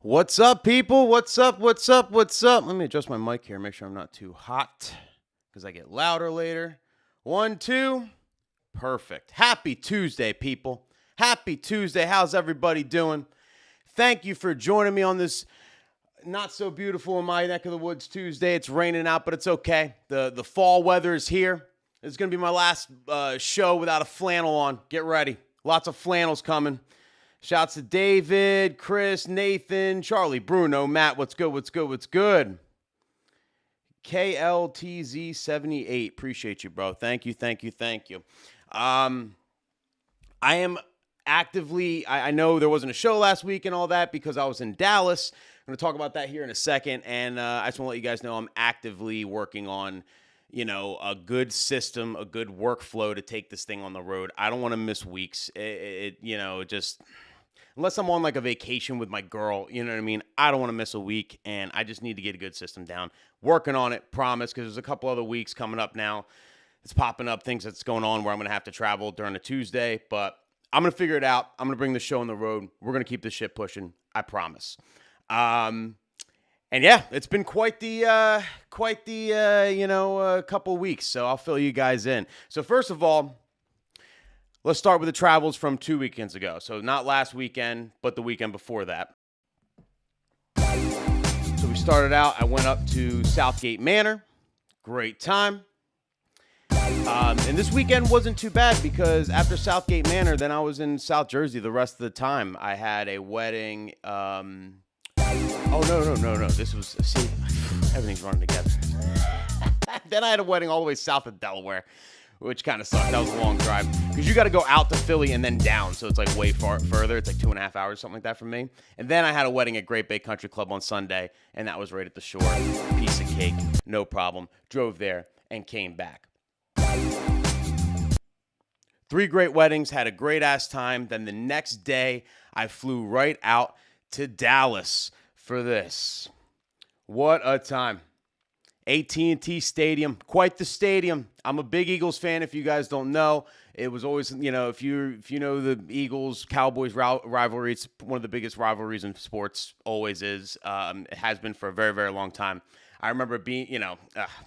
What's up, people? What's up? What's up? What's up? Let me adjust my mic here, make sure I'm not too hot because I get louder later. 1, 2. Perfect. Happy Tuesday, people. Happy Tuesday. How's everybody doing? Thank you for joining me on this not so beautiful in my neck of the woods Tuesday. It's raining out, but it's okay. The fall weather is here. It's going to be my last show without a flannel on. Get ready. Lots of flannels coming. Shouts to David, Chris, Nathan, Charlie, Bruno, Matt. What's good? What's good? What's good? KLTZ78. Appreciate you, bro. Thank you. Thank you. Thank you. I am actively, I know there wasn't a show last week and all that because I was in Dallas. I'm going to talk about that here in a second. And I just want to let you guys know I'm actively working on, a good system, a good workflow to take this thing on the road. I don't want to miss weeks. Unless I'm on like a vacation with my girl, you know what I mean? I don't want to miss a week, and I just need to get a good system down. Working on it, promise, because there's a couple other weeks coming up now. It's popping up, things that's going on where I'm going to have to travel during a Tuesday, but I'm going to figure it out. I'm going to bring the show on the road. We're going to keep this shit pushing. I promise. And yeah, it's been quite the couple weeks, so I'll fill you guys in. So first of all, let's start with the travels from 2 weekends ago. So not last weekend, but the weekend before that. So we started out, I went up to Southgate Manor. Great time. And this weekend wasn't too bad because after Southgate Manor, then I was in South Jersey the rest of the time. I had a wedding. No. This was, see, everything's running together. Then I had a wedding all the way south of Delaware, which kind of sucked. That was a long drive because you got to go out to Philly and then down. So it's like way further. It's like 2.5 hours, something like that from me. And then I had a wedding at Great Bay Country Club on Sunday, and that was right at the shore. Piece of cake, no problem. Drove there and came back. 3 great weddings, had a great ass time. Then the next day, I flew right out to Dallas for this. What a time. AT&T Stadium, quite the stadium. I'm a big Eagles fan, if you guys don't know. It was always, if you know the Eagles-Cowboys rivalry, it's one of the biggest rivalries in sports, always is. It has been for a very, very long time. I remember being,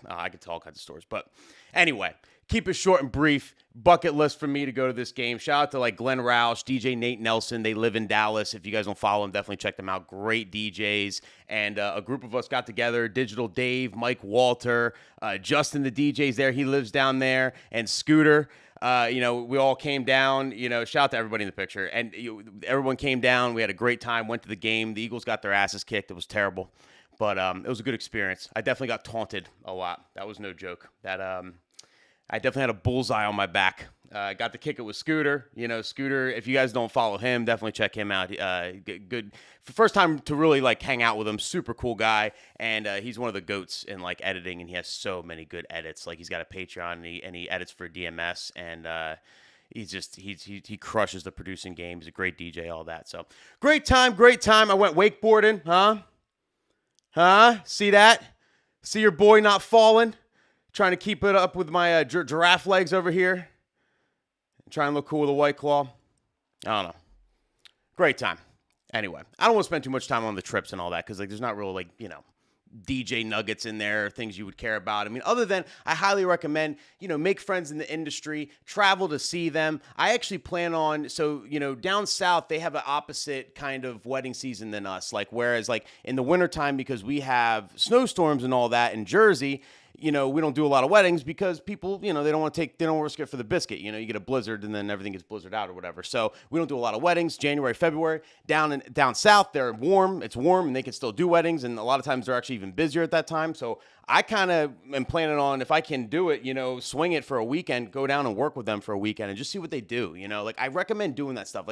I could tell all kinds of stories. But anyway, keep it short and brief. Bucket list for me to go to this game. Shout out to like Glenn Roush, DJ Nate Nelson. They live in Dallas. If you guys don't follow them, definitely check them out. Great DJs. And a group of us got together. Digital Dave, Mike Walter, Justin the DJ's there. He lives down there. And Scooter. We all came down. Shout out to everybody in the picture. And everyone came down. We had a great time. Went to the game. The Eagles got their asses kicked. It was terrible. But it was a good experience. I definitely got taunted a lot. That was no joke. I definitely had a bullseye on my back. Got to kick it with Scooter. Scooter, if you guys don't follow him, definitely check him out. Good. First time to really like hang out with him. Super cool guy. And he's one of the GOATs in like editing, and he has so many good edits. Like he's got a Patreon and he edits for DMS, and he crushes the producing game. He's a great DJ, all that. So great time. I went wakeboarding, Huh? See that? See your boy not falling? Trying to keep it up with my giraffe legs over here. Trying to look cool with a White Claw. I don't know. Great time. Anyway, I don't want to spend too much time on the trips and all that because there's not real DJ nuggets in there, things you would care about. I mean, other than I highly recommend, make friends in the industry, travel to see them. I actually plan on, down south, they have an opposite kind of wedding season than us. Whereas in the wintertime, because we have snowstorms and all that in Jersey, we don't do a lot of weddings because people, they don't risk it for the biscuit. You get a blizzard and then everything gets blizzarded out or whatever. So we don't do a lot of weddings. January, February, down south, they're warm. It's warm and they can still do weddings. And a lot of times they're actually even busier at that time. So I kind of am planning on, if I can do it, swing it for a weekend, go down and work with them for a weekend and just see what they do. I recommend doing that stuff.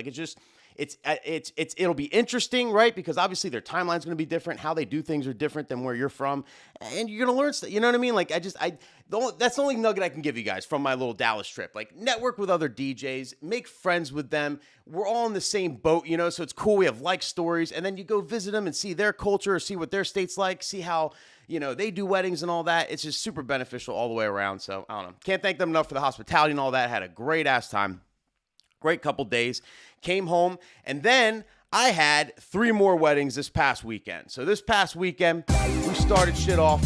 It'll be interesting, right? Because obviously their timeline's going to be different. How they do things are different than where you're from. And you're going to learn stuff. You know what I mean? That's the only nugget I can give you guys from my little Dallas trip. Network with other DJs, make friends with them. We're all in the same boat, so it's cool. We have stories. And then you go visit them and see their culture, see what their state's like, see how, they do weddings and all that. It's just super beneficial all the way around. So I don't know. Can't thank them enough for the hospitality and all that. Had a great ass time. Great couple days. Came home, and then I had 3 more weddings this past weekend. So this past weekend, we started shit off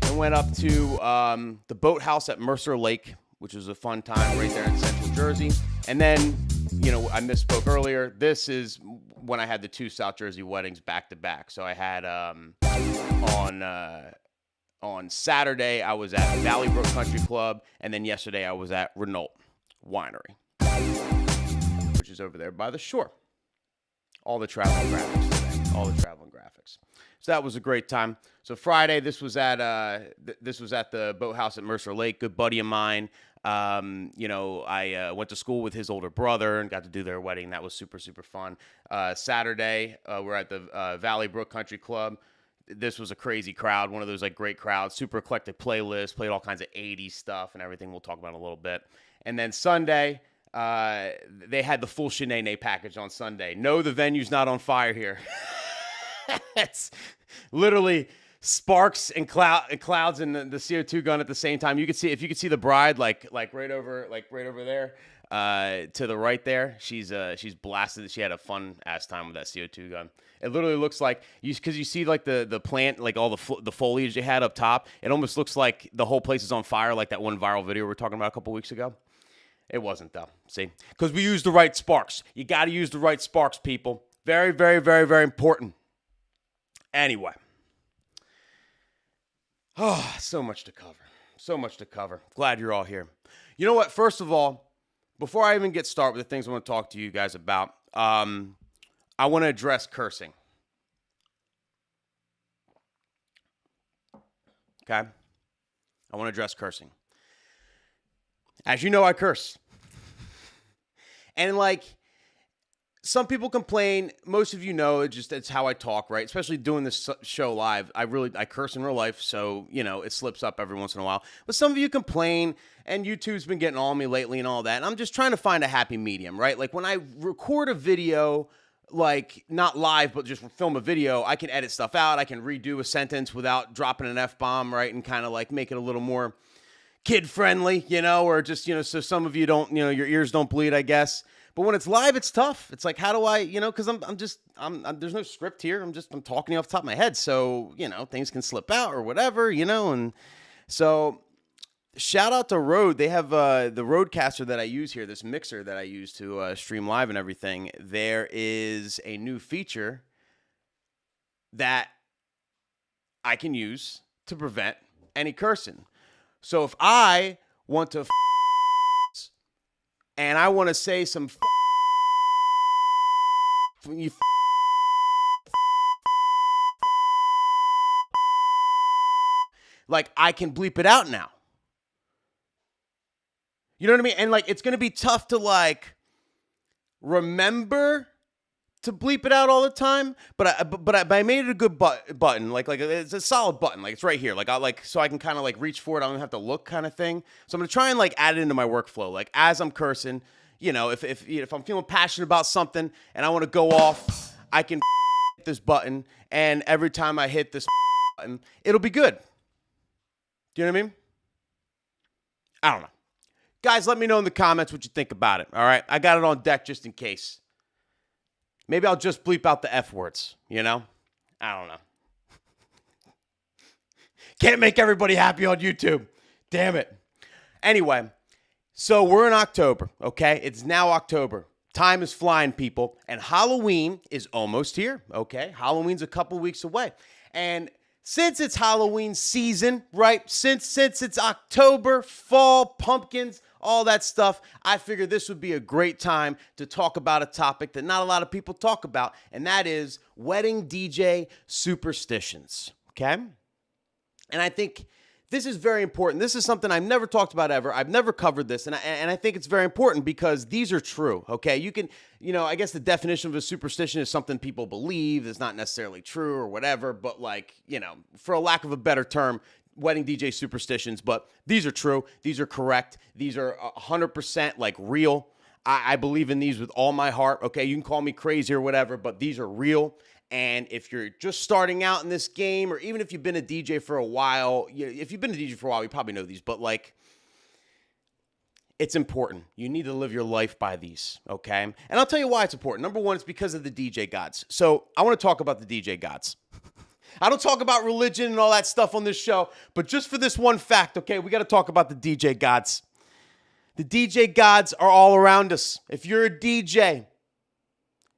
and went up to the boathouse at Mercer Lake, which was a fun time right there in Central Jersey. And then, you know, I misspoke earlier. This is when I had the 2 South Jersey weddings back to back. So I had on Saturday, I was at Valley Brook Country Club, and then yesterday I was at Renault Winery, which is over there by the shore. All the traveling graphics today. All the traveling graphics. So that was a great time. So Friday, this was at the boathouse at Mercer Lake. Good buddy of mine. You know, I went to school with his older brother and got to do their wedding. That was super, super fun. Saturday, we're at the Valley Brook Country Club. This was a crazy crowd, one of those like great crowds, super eclectic playlist, played all kinds of 80s stuff and everything we'll talk about in a little bit. And then Sunday, they had the full Shanae package on Sunday. No, the venue's not on fire here. It's literally sparks and clouds and the CO2 gun at the same time. You could see, if you could see the bride, like right over there, to the right there, she's blasted. She had a fun ass time with that CO2 gun. It literally looks like because you see like the plant, like all the foliage they had up top. It almost looks like the whole place is on fire, like that one viral video we were talking about a couple weeks ago. It wasn't though. See, because we used the right sparks. You got to use the right sparks, people. Very, very, very, very important. Anyway. Oh, so much to cover. So much to cover. Glad you're all here. You know what? First of all, before I even get started with the things I want to talk to you guys about, I want to address cursing. Okay? I want to address cursing. As you know, I curse. And like, some people complain. Most of you know it's how I talk, right? Especially doing this show live. I curse in real life, so you know it slips up every once in a while. But some of you complain, and YouTube's been getting on me lately and all that. And I'm just trying to find a happy medium, right? Like when I record a video, like not live, but just film a video, I can edit stuff out. I can redo a sentence without dropping an F-bomb, right? And kind of like make it a little more kid-friendly, you know, or just, you know, so some of you don't, you know, your ears don't bleed, I guess. But when it's live, it's tough. It's like, how do I, you know, because I'm there's no script here. I'm talking to you off the top of my head. So, you know, things can slip out or whatever, you know. And so shout out to Rode. They have the Rodecaster that I use here, this mixer that I use to stream live and everything. There is a new feature that I can use to prevent any cursing. So if I want to and I want to say some like I can bleep it out now. You know what I mean? And like it's going to be tough to like remember to bleep it out all the time, but I made it a good button, like it's a solid button, like it's right here, so I can kind of like reach for it. I don't have to look, kind of thing. So I'm gonna try and like add it into my workflow, like as I'm cursing, you know, if I'm feeling passionate about something and I want to go off, I can hit this button, and every time I hit this button, it'll be good. Do you know what I mean? I don't know, guys. Let me know in the comments what you think about it. All right, I got it on deck just in case. Maybe I'll just bleep out the F words, you know? I don't know. Can't make everybody happy on YouTube. Damn it. Anyway, so we're in October, okay? It's now October. Time is flying, people. And Halloween is almost here, okay? Halloween's a couple weeks away. And since it's Halloween season, right? Since it's October, fall, pumpkins, all that stuff, I figured this would be a great time to talk about a topic that not a lot of people talk about, and that is wedding DJ superstitions, okay? And I think this is very important. This is something I've never talked about ever. I've never covered this, and I think it's very important because these are true, okay? You can, you know, I guess the definition of a superstition is something people believe is not necessarily true or whatever, but like, you know, for a lack of a better term, wedding DJ superstitions, but these are true. These are correct. These are 100% like real. I believe in these with all my heart. Okay, you can call me crazy or whatever, but these are real. And if you're just starting out in this game, or even if you've been a DJ for a while, if you've been a DJ for a while, you probably know these, but like, it's important. You need to live your life by these, okay? And I'll tell you why it's important. Number one, it's because of the DJ gods. So I want to talk about the DJ gods. I don't talk about religion and all that stuff on this show, but just for this one fact, okay, we got to talk about the DJ gods. The DJ gods are all around us. If you're a DJ,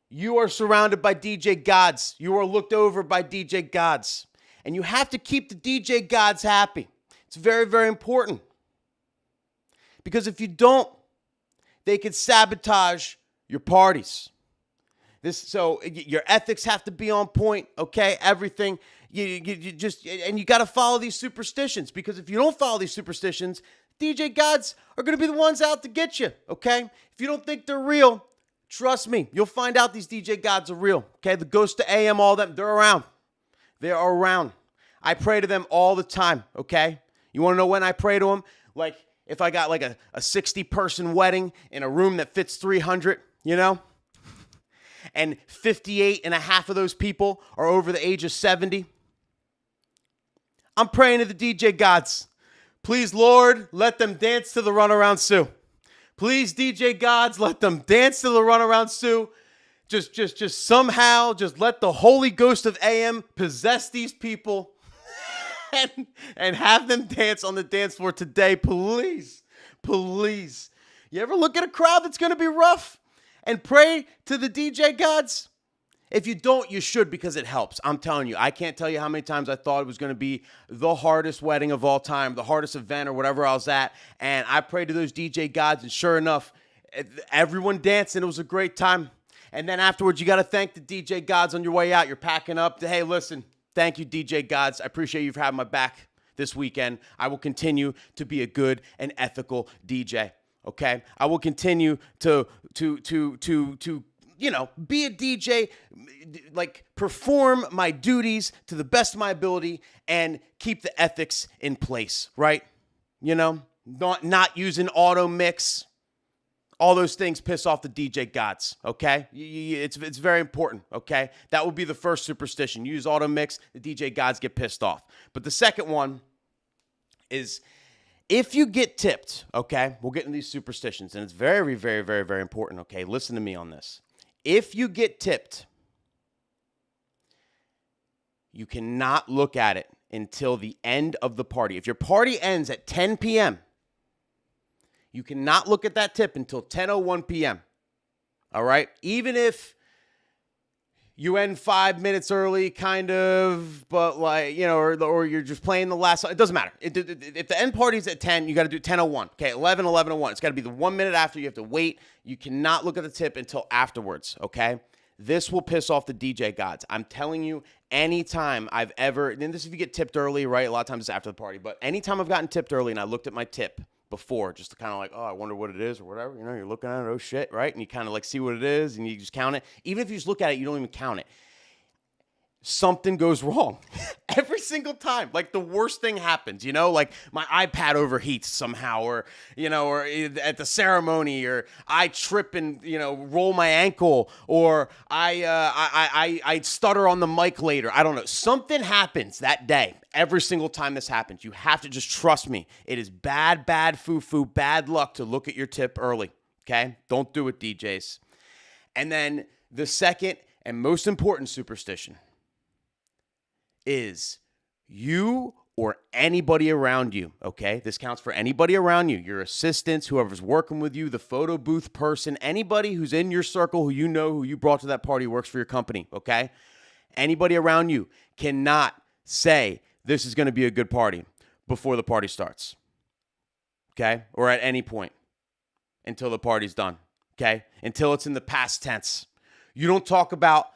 you are surrounded by DJ gods. You are looked over by DJ gods. And you have to keep the DJ gods happy. It's very, very important. Because if you don't, they could sabotage your parties. So your ethics have to be on point, okay? Everything. You got to follow these superstitions, because if you don't follow these superstitions, DJ gods are going to be the ones out to get you, okay? If you don't think they're real, trust me, you'll find out these DJ gods are real, okay? The ghosts of AM, all them, they're around. They are around. I pray to them all the time, okay? You want to know when I pray to them? Like, if I got like a 60-person wedding in a room that fits 300, and 58 and a half of those people are over the age of 70, I'm praying to the DJ gods. Please, Lord, let them dance to the Runaround Sue. Please, DJ gods, let them dance to the Runaround Sue. Just somehow, just let the Holy Ghost of AM possess these people and have them dance on the dance floor today, please. Please. You ever look at a crowd that's going to be rough and pray to the DJ gods? If you don't, you should, because it helps. I'm telling you, I can't tell you how many times I thought it was going to be the hardest wedding of all time, the hardest event or whatever I was at, and I prayed to those DJ gods, and sure enough, everyone danced, and it was a great time. And then afterwards, you got to thank the DJ gods on your way out. You're packing up. Hey, listen, thank you, DJ gods. I appreciate you for having my back this weekend. I will continue to be a good and ethical DJ, okay? I will continue to be a DJ, like perform my duties to the best of my ability and keep the ethics in place, right? Not using auto mix. All those things piss off the DJ gods, okay? It's very important, okay? That will be the first superstition. You use auto mix, the DJ gods get pissed off. But the second one is, if you get tipped, okay? We'll get into these superstitions, and it's very, very, very, very important, okay? Listen to me on this. If you get tipped, you cannot look at it until the end of the party. If your party ends at 10 p.m., you cannot look at that tip until 10:01 p.m., all right? Even if you end 5 minutes early, kind of, but or you're just playing the last song. It doesn't matter. If the end party's at 10, you got to do 10:01. Okay, 11:01. It's got to be the 1 minute after. You have to wait. You cannot look at the tip until afterwards, okay? This will piss off the DJ gods. I'm telling you, anytime I've ever, and this if you get tipped early, right? A lot of times it's after the party, but anytime I've gotten tipped early and I looked at my tip before, just to kind of like, oh, I wonder what it is or whatever, you're looking at it, oh shit, right? And you kind of like see what it is and you just count it. Even if you just look at it, you don't even count it. Something goes wrong every single time. Like the worst thing happens, like my iPad overheats somehow, or at the ceremony, or I trip and, roll my ankle, or I stutter on the mic later. I don't know. Something happens that day. Every single time this happens, you have to just trust me. It is bad foo-foo, bad luck to look at your tip early, okay? Don't do it, DJs. And then the second and most important superstition is you or anybody around you, okay? This counts for anybody around you, your assistants, whoever's working with you, the photo booth person, anybody who's in your circle who who you brought to that party works for your company, okay? Anybody around you cannot say this is going to be a good party before the party starts, okay? Or at any point until the party's done, okay? Until it's in the past tense. You don't talk about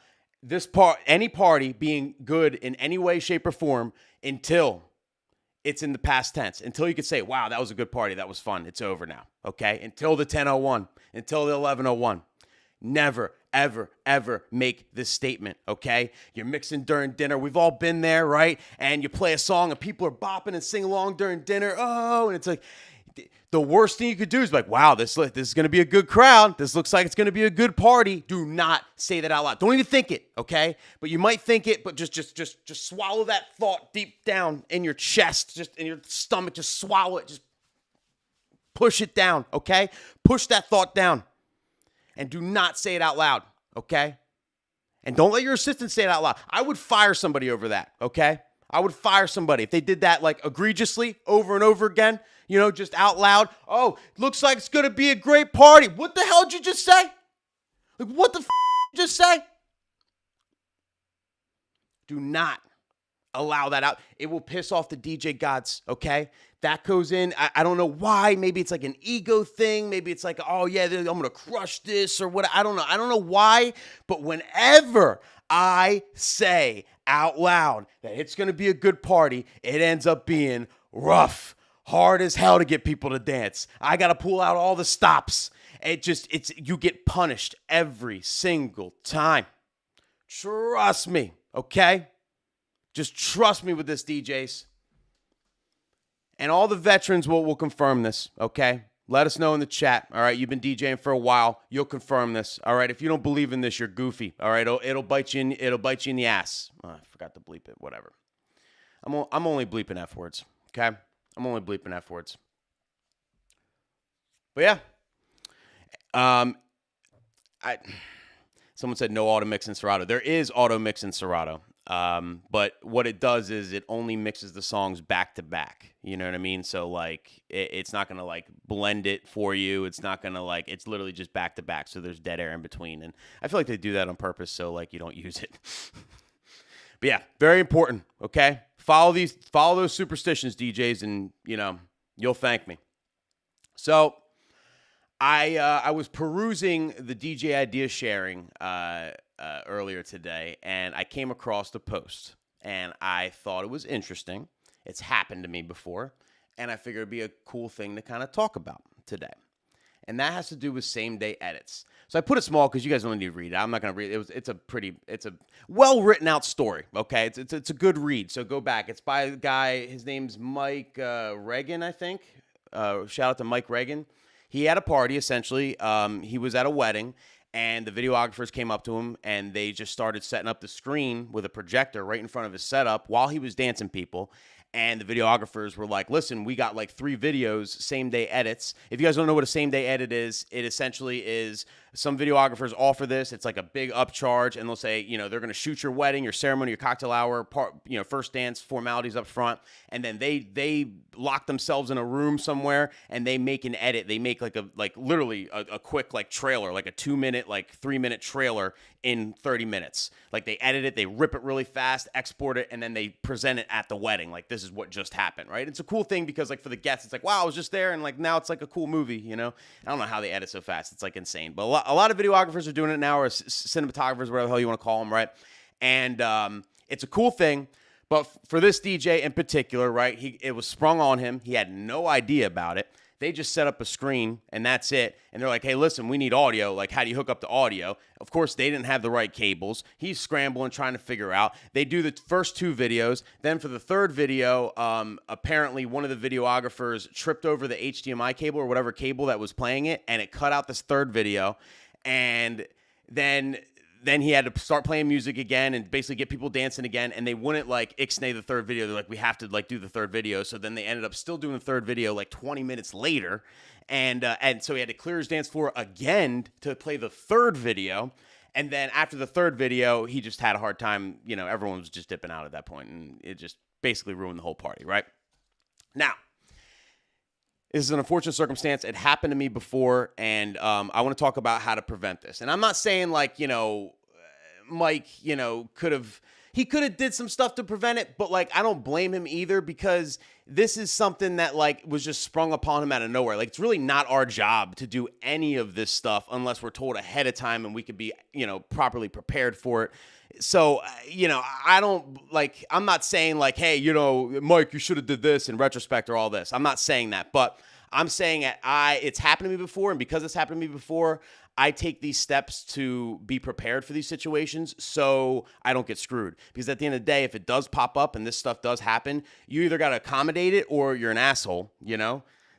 any party being good in any way, shape, or form until it's in the past tense. Until you could say, wow, that was a good party. That was fun. It's over now. Okay? Until the 10:01. Until the 11:01. Never, ever, ever make this statement, okay? You're mixing during dinner. We've all been there, right? And you play a song and people are bopping and sing along during dinner. Oh, and it's like, the worst thing you could do is be like, wow, this is going to be a good crowd. This looks like it's going to be a good party. Do not say that out loud. Don't even think it, okay? But you might think it, but just swallow that thought deep down in your chest, just in your stomach. Just swallow it. Just Push it down, okay? Push that thought down. And do not say it out loud, okay? And don't let your assistant say it out loud. I would fire somebody over that, okay? I would fire somebody if they did that like egregiously over and over again, just out loud. Oh, looks like it's going to be a great party. What the hell did you just say? Like, what the did you just say? Do not allow that out. It will piss off the DJ gods, okay? That goes in. I don't know why. Maybe it's like an ego thing. Maybe it's like, oh, yeah, I'm going to crush this or what. I don't know. I don't know why. But whenever I say out loud that it's going to be a good party, it ends up being rough, hard as hell to get people to dance. I got to pull out all the stops. You get punished every single time. Trust me, okay? Just trust me with this, DJs. And all the veterans will confirm this, okay? Let us know in the chat, all right? You've been DJing for a while. You'll confirm this, all right? If you don't believe in this, you're goofy, all right? It'll bite you in the ass. Oh, I forgot to bleep it, whatever. I'm only bleeping F words, okay? I'm only bleeping F words. But yeah. Someone said no auto mix in Serato. There is auto mix in Serato. But what it does is it only mixes the songs back to back. You know what I mean? So like it's not going to like blend it for you. It's not going to it's literally just back to back. So there's dead air in between. And I feel like they do that on purpose. So like you don't use it. But yeah, very important. Okay. Follow those superstitions, DJs, and you'll thank me. So I was perusing the DJ idea sharing, earlier today, and I came across the post, and I thought it was interesting. It's happened to me before, and I figured it'd be a cool thing to kind of talk about today. And that has to do with same-day edits. So I put it small because you guys don't need to read it. I'm not going to read it. It's a well-written-out story, okay? It's a good read, so go back. It's by a guy, his name's Mike Reagan, I think. Shout out to Mike Reagan. He had a party, essentially. He was at a wedding, and the videographers came up to him, and they just started setting up the screen with a projector right in front of his setup while he was dancing people. And the videographers were like, listen, we got like 3 videos, same-day edits. If you guys don't know what a same-day edit is, it essentially is some videographers offer this. It's like a big upcharge, and they'll say, they're going to shoot your wedding, your ceremony, your cocktail hour, first dance, formalities up front, and then they lock themselves in a room somewhere, and they make an edit. They make literally a quick trailer, like a 2-minute, 3-minute trailer in 30 minutes. Like they edit it, they rip it really fast, export it, and then they present it at the wedding. Like this is what just happened, right? It's a cool thing because for the guests, it's like, wow, I was just there, and now it's like a cool movie, I don't know how they edit so fast. It's insane. But a lot of videographers are doing it now, or cinematographers, whatever the hell you want to call them, right? And it's a cool thing. But for this DJ in particular, right, it was sprung on him. He had no idea about it. They just set up a screen, and that's it. And they're like, hey, listen, we need audio. How do you hook up the audio? Of course, they didn't have the right cables. He's scrambling, trying to figure out. They do the first 2 videos. Then for the third video, apparently one of the videographers tripped over the HDMI cable or whatever cable that was playing it, and it cut out this third video. And then he had to start playing music again and basically get people dancing again, and they wouldn't ixnay the third video. They're like, we have to do the third video. So then they ended up still doing the third video 20 minutes later, and so he had to clear his dance floor again to play the third video. And then after the third video, he just had a hard time. Everyone was just dipping out at that point, and it just basically ruined the whole party, right? Now, this is an unfortunate circumstance. It happened to me before, and I want to talk about how to prevent this. And I'm not saying Mike, could have did some stuff to prevent it, but I don't blame him either, because this is something that was just sprung upon him out of nowhere. It's really not our job to do any of this stuff unless we're told ahead of time and we could be, properly prepared for it. So, I don't I'm not saying hey, Mike, you should have did this in retrospect or all this. I'm not saying that, but I'm saying it's happened to me before. And because it's happened to me before, I take these steps to be prepared for these situations so I don't get screwed. Because at the end of the day, if it does pop up and this stuff does happen, you either got to accommodate it or you're an asshole,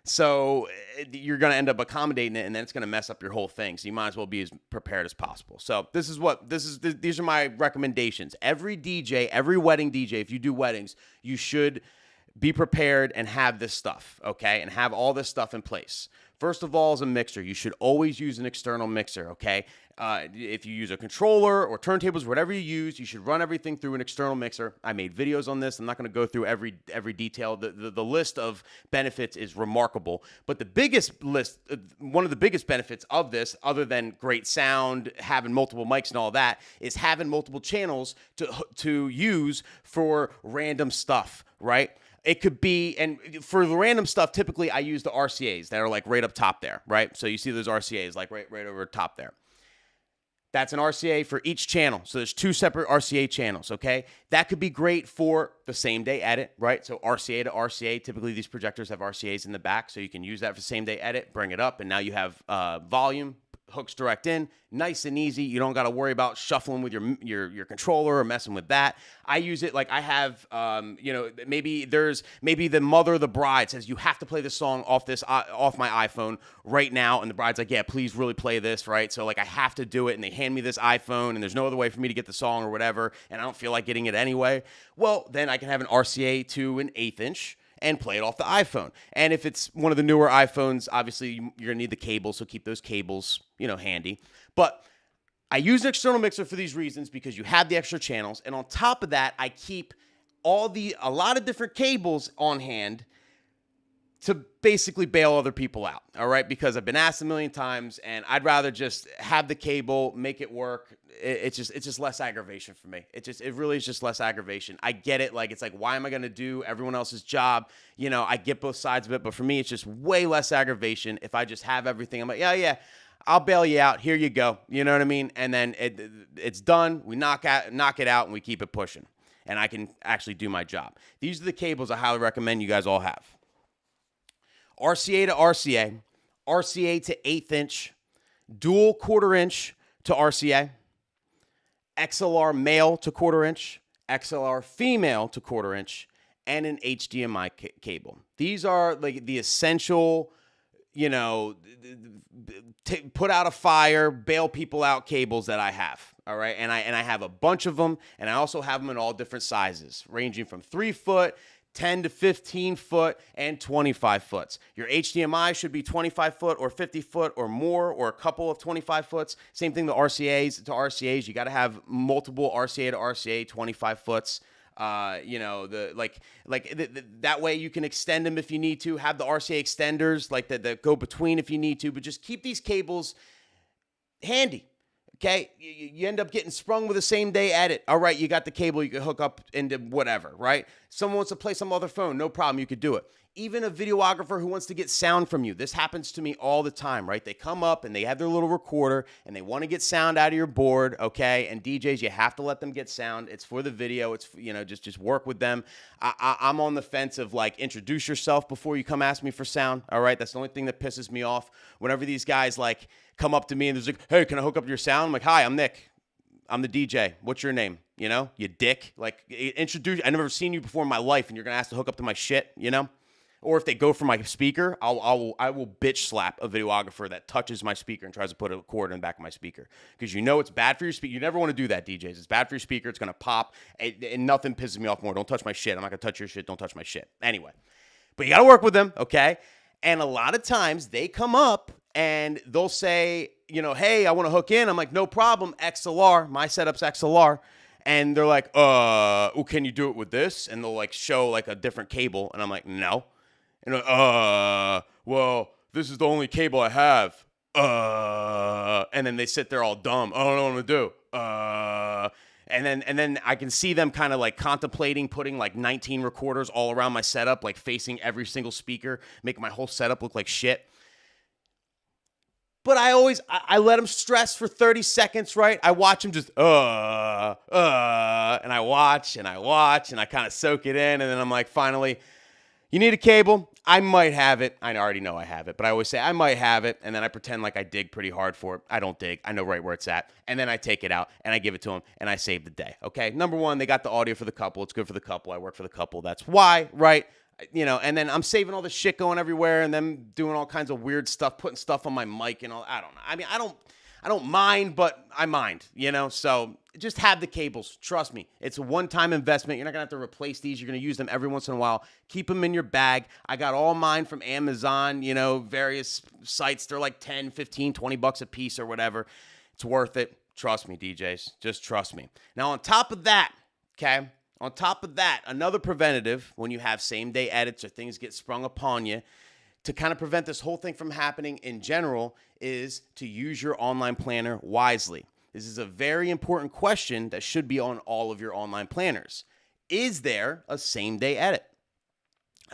So you're going to end up accommodating it, and then it's going to mess up your whole thing. So you might as well be as prepared as possible. So these are my recommendations. Every DJ, every wedding DJ, if you do weddings, you should be prepared and have this stuff, okay? And have all this stuff in place. First of all, is a mixer. You should always use an external mixer, okay? If you use a controller or turntables, whatever you use, you should run everything through an external mixer. I made videos on this. I'm not going to go through every detail. The list of benefits is remarkable. But the biggest list, one of the biggest benefits of this, other than great sound, having multiple mics and all that, is having multiple channels to use for random stuff, right? It could be, and for the random stuff, typically I use the RCAs that are like right up top there, right? So you see those RCAs like right over top there. That's an RCA for each channel. So there's 2 separate RCA channels, okay? That could be great for the same day edit, right? So RCA to RCA, typically these projectors have RCAs in the back, so you can use that for same day edit, bring it up, and now you have volume, hooks direct in, nice and easy. You don't got to worry about shuffling with your controller or messing with that. I use it like I have, maybe the mother of the bride says you have to play this song off my iPhone right now, and the bride's like, yeah, please really play this, right? So like I have to do it, and they hand me this iPhone, and there's no other way for me to get the song or whatever, and I don't feel like getting it anyway. Well, then I can have an RCA to an 1/8 inch. And play it off the iPhone. And if it's one of the newer iPhones, obviously you're going to need the cable, so keep those cables, handy. But I use an external mixer for these reasons because you have the extra channels. And on top of that, I keep a lot of different cables on hand to basically bail other people out, all right? Because I've been asked a million times, and I'd rather just have the cable, make it work. It's just less aggravation for me. It really is just less aggravation. I get it. Like, it's like, why am I going to do everyone else's job? I get both sides of it, but for me, it's just way less aggravation if I just have everything. I'm like, yeah, I'll bail you out. Here you go. You know what I mean? And then it's done. We knock it out, and we keep it pushing. And I can actually do my job. These are the cables I highly recommend you guys all have. RCA to RCA, RCA to 1/8 inch, dual 1/4 inch to RCA, XLR male to 1/4 inch, XLR female to 1/4 inch, and an HDMI cable. These are like the essential, put out a fire, bail people out cables that I have. All right. And I have a bunch of them, and I also have them in all different sizes, ranging from 3 foot, 10 to 15 foot, and 25 foots. Your HDMI should be 25 foot or 50 foot or more, or a couple of 25 foots. Same thing, the RCAs to RCAs. You got to have multiple RCA to RCA 25 foots. That way you can extend them if you need to. Have the RCA extenders that go between if you need to, but just keep these cables handy. Okay, you end up getting sprung with a same-day edit. All right, you got the cable you can hook up into whatever, right? Someone wants to play some other phone, no problem, you could do it. Even a videographer who wants to get sound from you. This happens to me all the time, right? They come up and they have their little recorder and they want to get sound out of your board, okay? And DJs, you have to let them get sound. It's for the video. It's, just work with them. I'm on the fence of like, introduce yourself before you come ask me for sound, all right? That's the only thing that pisses me off. Whenever these guys like come up to me and they're like, hey, can I hook up your sound? I'm like, hi, I'm Nick. I'm the DJ. What's your name? You dick. Like, introduce. I've never seen you before in my life, and you're gonna ask to hook up to my shit. Or if they go for my speaker, I will bitch slap a videographer that touches my speaker and tries to put a cord in the back of my speaker, because it's bad for your speaker. You never want to do that, DJs. It's bad for your speaker. It's gonna pop, and nothing pisses me off more. Don't touch my shit. I'm not gonna touch your shit. Don't touch my shit. Anyway, but you gotta work with them, okay? And a lot of times they come up and they'll say, hey, I want to hook in. I'm like, no problem, XLR. My setup's XLR. And they're like, can you do it with this? And they'll like show like a different cable. And I'm like, no. And well, this is the only cable I have. And then they sit there all dumb. I don't know what to do. And then I can see them kind of like contemplating putting like 19 recorders all around my setup, like facing every single speaker, making my whole setup look like shit. But I let them stress for 30 seconds, right? I watch them just, and I watch, and I kind of soak it in, and then I'm like, finally, you need a cable? I might have it. I already know I have it, but I always say I might have it, and then I pretend like I dig pretty hard for it. I don't dig. I know right where it's at, and then I take it out, and I give it to them, and I save the day, okay? Number one, they got the audio for the couple. It's good for the couple. I work for the couple. That's why, right? And then I'm saving all this shit going everywhere and them doing all kinds of weird stuff, putting stuff on my mic and all. I don't know. I mean, I don't mind, but I mind, so just have the cables. Trust me. It's a one-time investment. You're not going to have to replace these. You're going to use them every once in a while. Keep them in your bag. I got all mine from Amazon, various sites. They're like 10, 15, 20 bucks a piece or whatever. It's worth it. Trust me, DJs. Just trust me. Now, on top of that, another preventative when you have same-day edits or things get sprung upon you, to kind of prevent this whole thing from happening in general, is to use your online planner wisely. This is a very important question that should be on all of your online planners. Is there a same-day edit?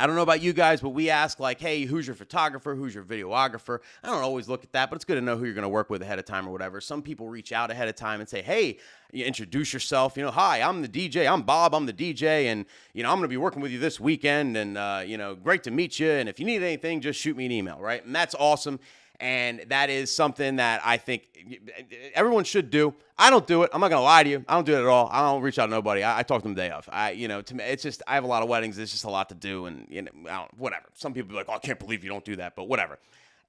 I don't know about you guys, but we ask like, hey, who's your photographer? Who's your videographer? I don't always look at that, but it's good to know who you're going to work with ahead of time or whatever. Some people reach out ahead of time and say, hey, you introduce yourself. Hi, I'm the DJ. I'm Bob. I'm the DJ. And, I'm going to be working with you this weekend. And, great to meet you. And if you need anything, just shoot me an email, right? And that's awesome. And that is something that I think everyone should do. I don't do it. I'm not going to lie to you. I don't do it at all. I don't reach out to nobody. I talk to them the day of. To me, it's just, I have a lot of weddings. It's just a lot to do. And, whatever. Some people be like, oh, I can't believe you don't do that. But whatever.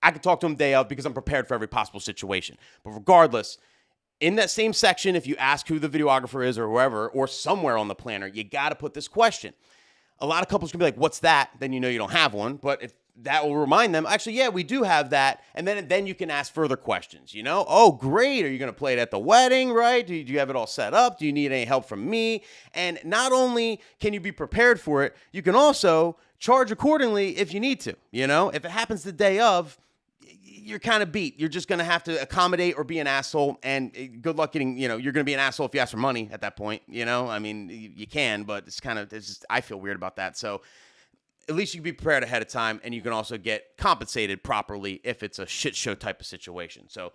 I can talk to them day of because I'm prepared for every possible situation. But regardless, in that same section, if you ask who the videographer is or whoever, or somewhere on the planner, you got to put this question. A lot of couples can be like, what's that? Then you don't have one. But if that will remind them, actually, yeah, we do have that. And then you can ask further questions, Oh, great. Are you going to play it at the wedding, right? Do you have it all set up? Do you need any help from me? And not only can you be prepared for it, you can also charge accordingly if you need to, If it happens the day of, you're kind of beat. You're just going to have to accommodate or be an asshole. And good luck getting, you're going to be an asshole if you ask for money at that point, I mean, you can, but it's just, I feel weird about that. So at least you can be prepared ahead of time, and you can also get compensated properly if it's a shit show type of situation. So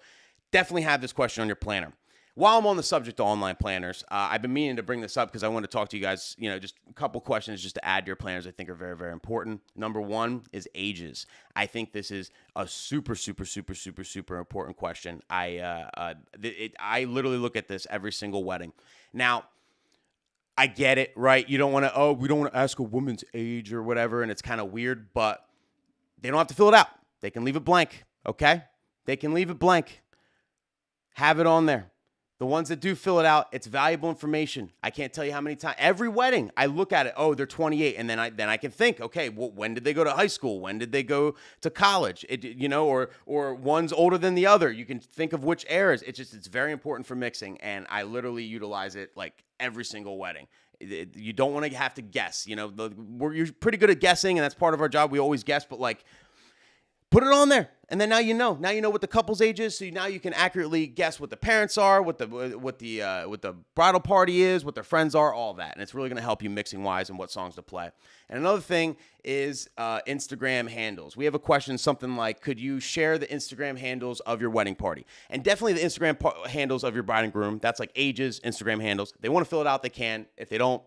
definitely have this question on your planner. While I'm on the subject of online planners, I've been meaning to bring this up because I want to talk to you guys, just a couple questions just to add to your planners I think are very, very important. Number one is ages. I think this is a super, super, super, super, super important question. I literally look at this every single wedding. Now, I get it, right? We don't want to ask a woman's age or whatever, and it's kind of weird, but they don't have to fill it out. They can leave it blank, okay? They can leave it blank. Have it on there. The ones that do fill it out, it's valuable information. I can't tell you how many times. Every wedding, I look at it, oh, they're 28, and then I can think, okay, well, when did they go to high school? When did they go to college? Or one's older than the other. You can think of which eras. It's very important for mixing, and I literally utilize it like every single wedding. You don't want to have to guess. We're pretty good at guessing, and that's part of our job. We always guess, but like, put it on there, and then now you know. Now you know what the couple's age is, so now you can accurately guess what the parents are, what the bridal party is, what their friends are, all that, and it's really going to help you mixing wise and what songs to play. And another thing is Instagram handles. We have a question, something like, could you share the Instagram handles of your wedding party? And definitely the Instagram handles of your bride and groom. That's like ages, Instagram handles. If they want to fill it out, they can. If they don't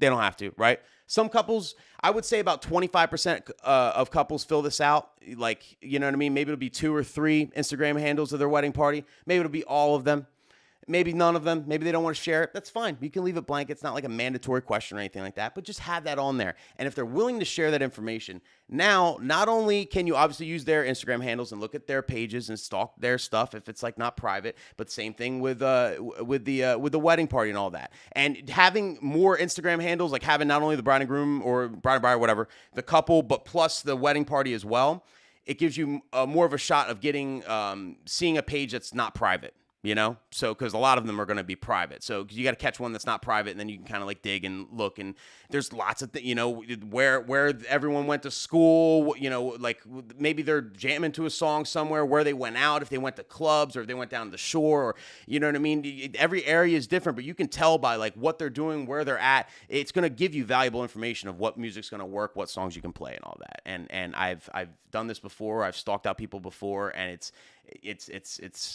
have to, right? Some couples, I would say about 25% of couples fill this out. Like, you know what I mean? Maybe it'll be 2 or 3 Instagram handles of their wedding party. Maybe it'll be all of them. Maybe none of them. Maybe they don't want to share it. That's fine. You can leave it blank. It's not like a mandatory question or anything like that, but just have that on there. And if they're willing to share that information, now, not only can you obviously use their Instagram handles and look at their pages and stalk their stuff if it's like not private, but same thing with the wedding party and all that. And having more Instagram handles, like having not only the bride and groom or bride and bride or whatever, the couple, but plus the wedding party as well, it gives you more of a shot of getting seeing a page that's not private. So because a lot of them are going to be private. So you got to catch one that's not private, and then you can kind of like dig and look. And there's lots of where everyone went to school. Like maybe they're jamming to a song somewhere, where they went out, if they went to clubs or if they went down to the shore, or you know what I mean. Every area is different, but you can tell by like what they're doing, where they're at. It's going to give you valuable information of what music's going to work, what songs you can play, and all that. And I've done this before. I've stalked out people before, and it's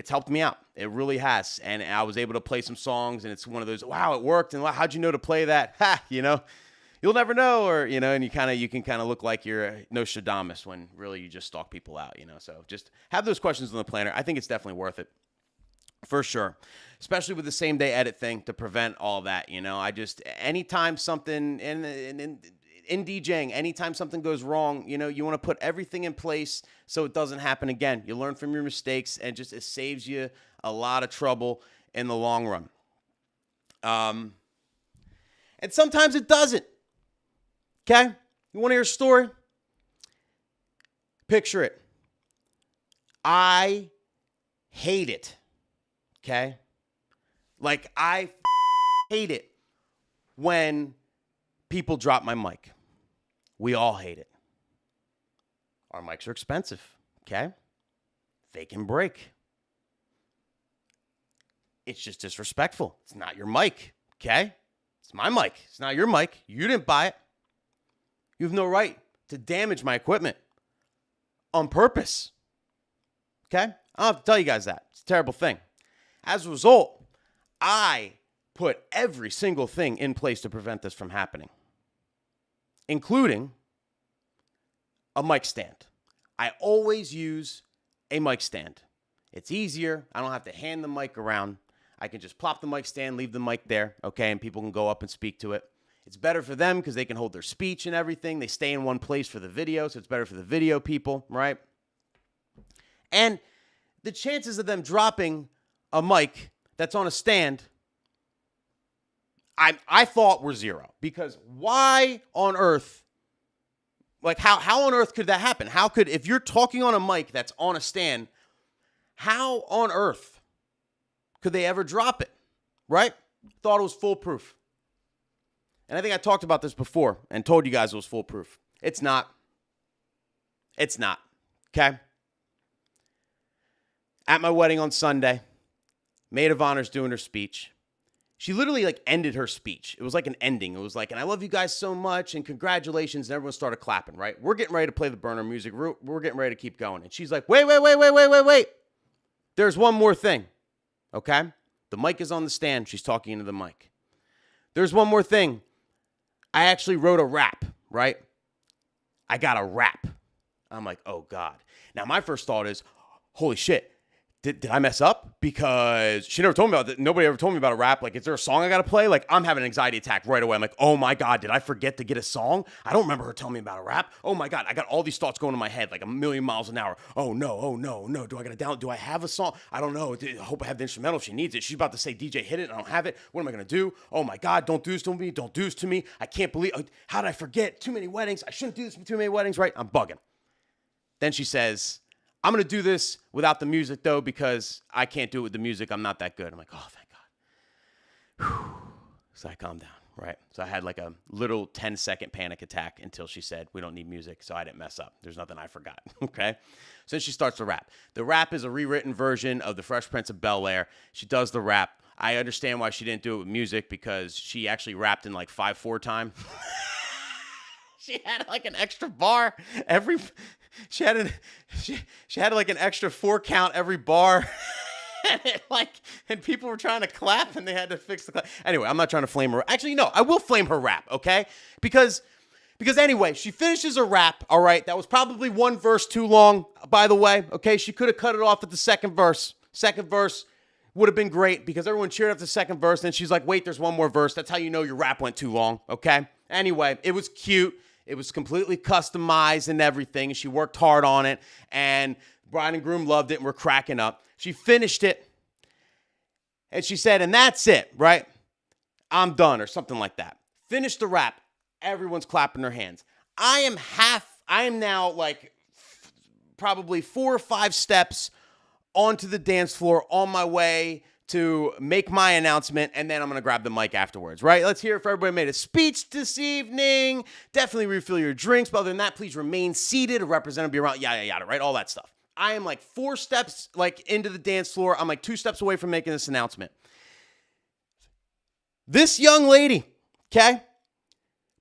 helped me out. It really has. And I was able to play some songs, and it's one of those, wow, it worked. And how'd you know to play that? You'll never know. Or, and you can kind of look like you're Nostradamus when really you just stalk people out, So just have those questions on the planner. I think it's definitely worth it. For sure. Especially with the same day edit thing to prevent all that, anytime something, and in DJing, anytime something goes wrong, you want to put everything in place so it doesn't happen again. You learn from your mistakes, and just it saves you a lot of trouble in the long run. And sometimes it doesn't. Okay? You want to hear a story? Picture it. I hate it. Okay? Like, I hate it when people drop my mic. We all hate it. Our mics are expensive. Okay? They can break. It's just disrespectful. It's not your mic. Okay? It's my mic. It's not your mic. You didn't buy it. You have no right to damage my equipment on purpose. Okay? I don't have to tell you guys that. It's a terrible thing. As a result, I put every single thing in place to prevent this from happening, including a mic stand. I always use a mic stand. It's easier. I don't have to hand the mic around. I can just plop the mic stand, leave the mic there, okay, and people can go up and speak to it. It's better for them because they can hold their speech and everything. They stay in one place for the video, so it's better for the video people, right? And the chances of them dropping a mic that's on a stand, I thought were zero. Because why on earth, like how on earth could that happen? How could, if you're talking on a mic that's on a stand, how on earth could they ever drop it, right? Thought it was foolproof. And I think I talked about this before and told you guys it was foolproof. It's not. It's not. Okay? At my wedding on Sunday, maid of honor's doing her speech. She literally ended her speech. It was like an ending. It was like, and I love you guys so much and congratulations. And everyone started clapping, right? We're getting ready to play the burner music. We're getting ready to keep going. And she's like, wait. There's one more thing. Okay? The mic is on the stand. She's talking into the mic. There's one more thing. I actually wrote a rap, right? I got a rap. I'm like, oh, God. Now, my first thought is, holy shit. Did I mess up? Because she never told me about that. Nobody ever told me about a rap. Like, is there a song I got to play? Like, I'm having an anxiety attack right away. I'm like, oh, my God. Did I forget to get a song? I don't remember her telling me about a rap. Oh, my God. I got all these thoughts going in my head like a million miles an hour. Oh, no. Do I got to download? Do I have a song? I don't know. I hope I have the instrumental if she needs it. She's about to say, DJ, hit it. And I don't have it. What am I going to do? Oh, my God. Don't do this to me. Don't do this to me. I can't believe. How did I forget? Too many weddings. I shouldn't do this with too many weddings, right? I'm bugging. Then she says, I'm going to do this without the music, though, because I can't do it with the music. I'm not that good. I'm like, oh, thank God. Whew. So I calmed down, right? So I had like a little 10-second panic attack until she said, we don't need music, so I didn't mess up. There's nothing I forgot, okay? So then she starts the rap. The rap is a rewritten version of The Fresh Prince of Bel-Air. She does the rap. I understand why she didn't do it with music because she actually rapped in like 5/4 time. She had like an extra bar every... She had like an extra 4 count every bar, and people were trying to clap, and they had to fix the clap. Anyway, I'm not trying to flame her. Actually, no, I will flame her rap, okay? Because anyway, she finishes her rap. All right, that was probably one verse too long, by the way. Okay, she could have cut it off at the second verse. Second verse would have been great because everyone cheered after the second verse. And she's like, "Wait, there's one more verse." That's how you know your rap went too long. Okay. Anyway, it was cute. It was completely customized and everything. She worked hard on it. And bride and groom loved it and were cracking up. She finished it. And she said, and that's it, right? I'm done or something like that. Finished the rap. Everyone's clapping their hands. I am now like probably 4 or 5 steps onto the dance floor on my way to make my announcement, and then I'm going to grab the mic afterwards, right? Let's hear if everybody made a speech this evening. Definitely refill your drinks. But other than that, please remain seated. A representative be around, yada, right? All that stuff. I am like 4 steps like into the dance floor. I'm like 2 steps away from making this announcement. This young lady, okay,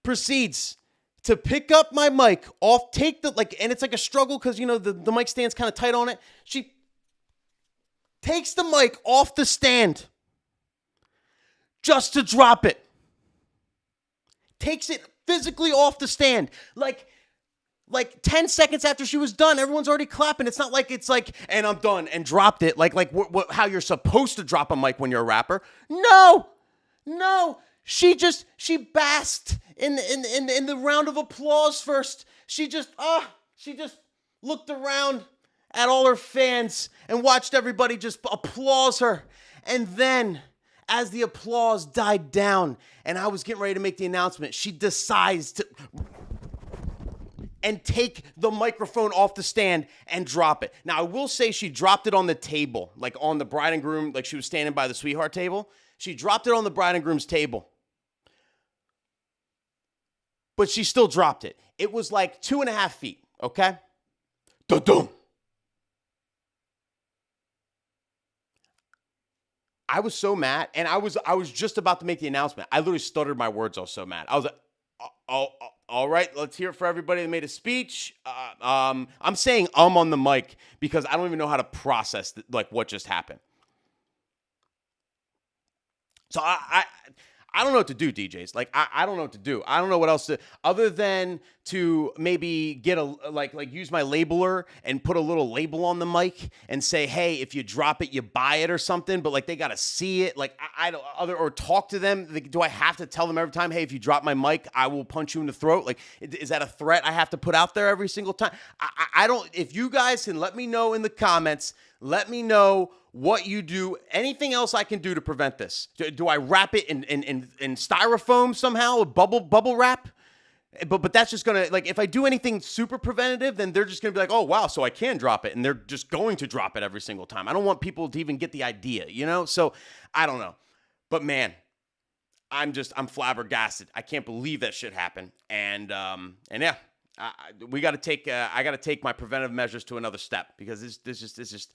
proceeds to pick up my mic off, and it's like a struggle because, you know, the mic stand's kind of tight on it. She takes the mic off the stand just to drop it. Takes it physically off the stand. Like 10 seconds after she was done, everyone's already clapping. It's not like it's like, and I'm done, and dropped it. Like how you're supposed to drop a mic when you're a rapper. No. She basked in the round of applause first. She just looked around at all her fans and watched everybody just applause her. And then, as the applause died down and I was getting ready to make the announcement, she decides to take the microphone off the stand and drop it. Now, I will say she dropped it on the table, like on the bride and groom, like she was standing by the sweetheart table. She dropped it on the bride and groom's table. But she still dropped it. It was like 2.5 feet, okay? Dun-dun. I was so mad, and I was just about to make the announcement. I literally stuttered my words. I was so mad. I was like, all right, let's hear it for everybody that made a speech. I'm saying on the mic because I don't even know how to process what just happened. So I don't know what to do, DJs. Like, I don't know what to do. I don't know what else to, other than to maybe get use my labeler and put a little label on the mic and say, hey, if you drop it, you buy it or something. But they got to see it. Or talk to them. Do I have to tell them every time, hey, if you drop my mic, I will punch you in the throat? Is that a threat I have to put out there every single time? I don't, if you guys can let me know in the comments, let me know what you do. Anything else I can do to prevent this? Do I wrap it in styrofoam somehow, bubble wrap? But that's just gonna, if I do anything super preventative, then they're just gonna be like, oh wow, so I can drop it, and they're just going to drop it every single time. I don't want people to even get the idea, So I don't know, but man, I'm flabbergasted. I can't believe that shit happened, and yeah. I got to take my preventive measures to another step because it's just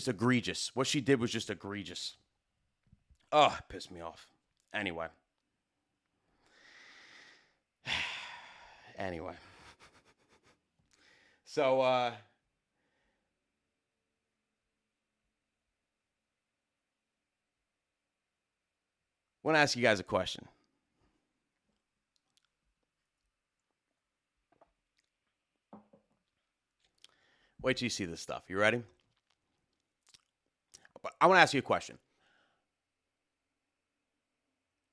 egregious. What she did was just egregious. Oh, it pissed me off. Anyway. So, I want to ask you guys a question. Wait till you see this stuff. You ready? I want to ask you a question.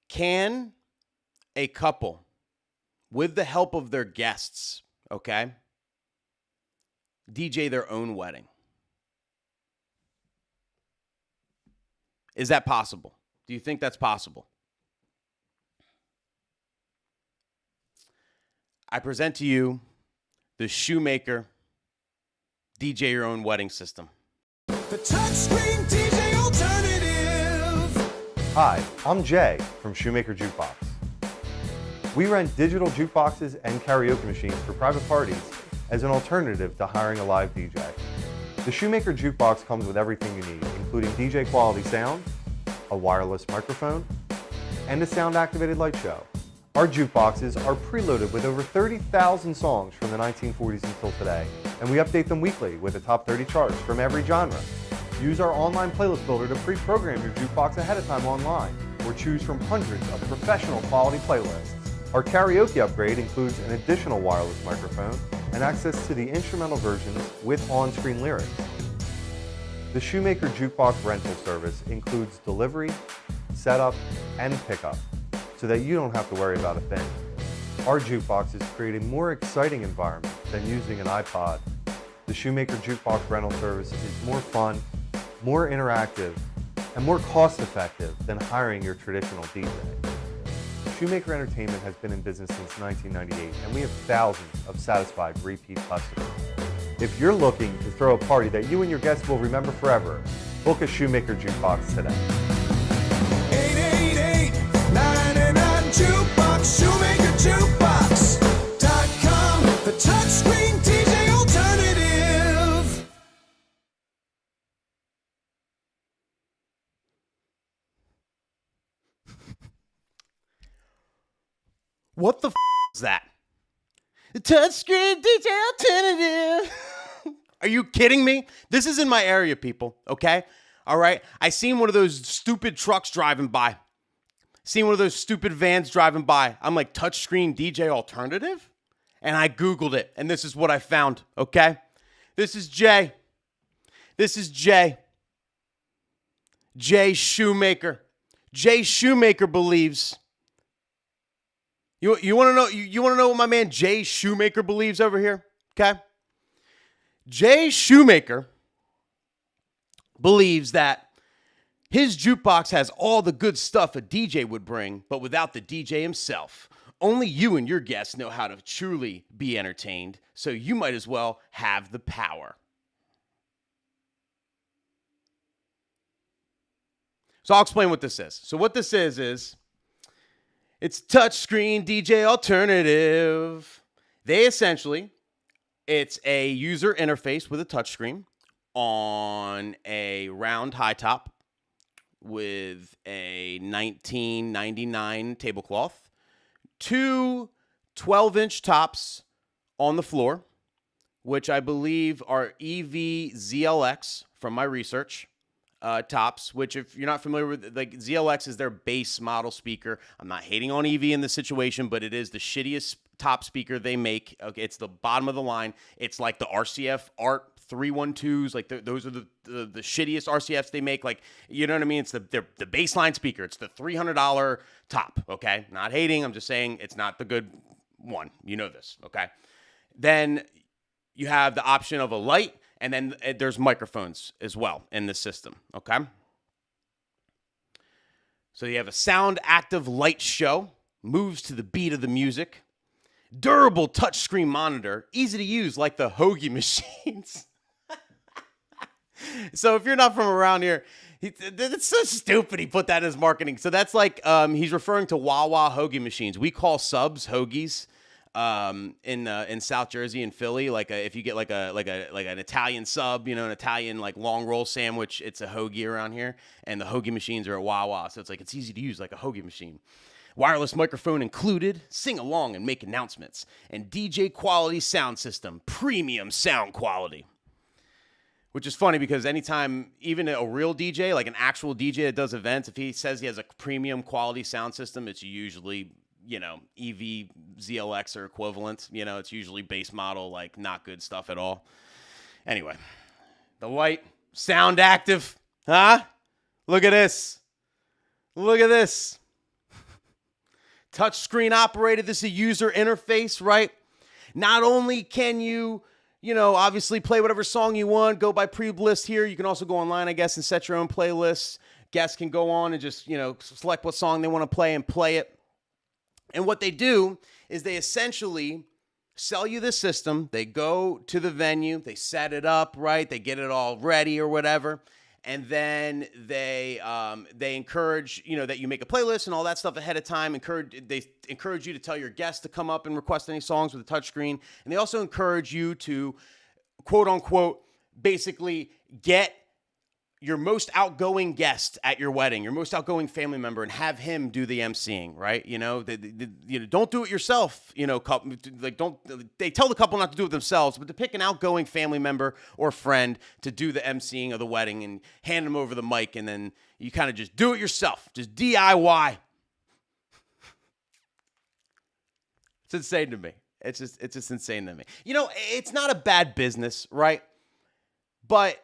Can a couple, with the help of their guests, okay, DJ their own wedding? Is that possible? Do you think that's possible? I present to you the Shoemaker DJ Your Own Wedding System. The touchscreen DJ alternative. Hi, I'm Jay from Shoemaker Jukebox. We rent digital jukeboxes and karaoke machines for private parties as an alternative to hiring a live DJ. The Shoemaker Jukebox comes with everything you need, including DJ quality sound, a wireless microphone, and a sound-activated light show. Our jukeboxes are preloaded with over 30,000 songs from the 1940s until today, and we update them weekly with the top 30 charts from every genre. Use our online playlist builder to pre-program your jukebox ahead of time online, or choose from hundreds of professional quality playlists. Our karaoke upgrade includes an additional wireless microphone and access to the instrumental versions with on-screen lyrics. The Shoemaker Jukebox rental service includes delivery, setup, and pickup, so that you don't have to worry about a thing. Our jukeboxes create a more exciting environment than using an iPod. The Shoemaker Jukebox rental service is more fun, more interactive, and more cost-effective than hiring your traditional DJ. Shoemaker Entertainment has been in business since 1998, and we have thousands of satisfied repeat customers. If you're looking to throw a party that you and your guests will remember forever, book a Shoemaker Jukebox today. 888-99 Jukebox, ShoemakerJukebox.com, the touchscreen DJ alternative. What the is that? The touchscreen DJ alternative. Are you kidding me? This is in my area, people, okay? All right? I seen one of those stupid trucks driving by. Seen one of those stupid vans driving by. I'm like, touchscreen DJ alternative? And I Googled it, and this is what I found, okay? This is Jay. This is Jay. Jay Shoemaker. Jay Shoemaker believes You want to know? You want to know what my man Jay Shoemaker believes over here? Okay. Jay Shoemaker believes that his jukebox has all the good stuff a DJ would bring, but without the DJ himself. Only you and your guests know how to truly be entertained, so you might as well have the power. So I'll explain what this is. So what this is it's touchscreen DJ alternative. It's a user interface with a touchscreen on a round high top with a 1999 tablecloth, two 12-inch tops on the floor, which I believe are EV-ZLX from my research. Tops, which if you're not familiar with, like ZLX is their base model speaker. I'm not hating on EV in this situation, but it is the shittiest top speaker they make. Okay, it's the bottom of the line. It's like the RCF ART 312s. Like those are the shittiest RCFs they make. Like, you know what I mean? It's the baseline speaker. It's the $300 top. Okay, not hating. I'm just saying it's not the good one. You know this. Okay. Then you have the option of a light. And then there's microphones as well in the system, okay? So you have a sound active light show, moves to the beat of the music, durable touchscreen monitor, easy to use like the hoagie machines. So if you're not from around here, it's so stupid he put that in his marketing. So that's like he's referring to Wawa hoagie machines. We call subs hoagies. In South Jersey and Philly, like if you get like an Italian sub, you know, an Italian like long roll sandwich, it's a hoagie around here, and the hoagie machines are at Wawa, so it's easy to use like a hoagie machine. Wireless microphone included, sing along and make announcements, and DJ quality sound system, premium sound quality. Which is funny because anytime, even a real DJ, like an actual DJ that does events, if he says he has a premium quality sound system, it's usually, you know, EV ZLX or equivalent. You know, it's usually base model, like not good stuff at all. Anyway, the light, sound active, huh? Look at this. Look at this. Touchscreen operated. This is a user interface, right? Not only can you obviously play whatever song you want, go by pre-Bliss here. You can also go online, I guess, and set your own playlists. Guests can go on and just, select what song they want to play and play it. And what they do is they essentially sell you the system. They go to the venue, they set it up, right? They get it all ready or whatever. And then they encourage, that you make a playlist and all that stuff ahead of time. They encourage you to tell your guests to come up and request any songs with a touchscreen. And they also encourage you to, quote unquote, basically get your most outgoing guest at your wedding, your most outgoing family member, and have him do the emceeing, right? Don't do it yourself. They tell the couple not to do it themselves, but to pick an outgoing family member or friend to do the emceeing of the wedding and hand them over the mic, and then you kind of just do it yourself, just DIY. It's insane to me. It's just insane to me. It's not a bad business, right? But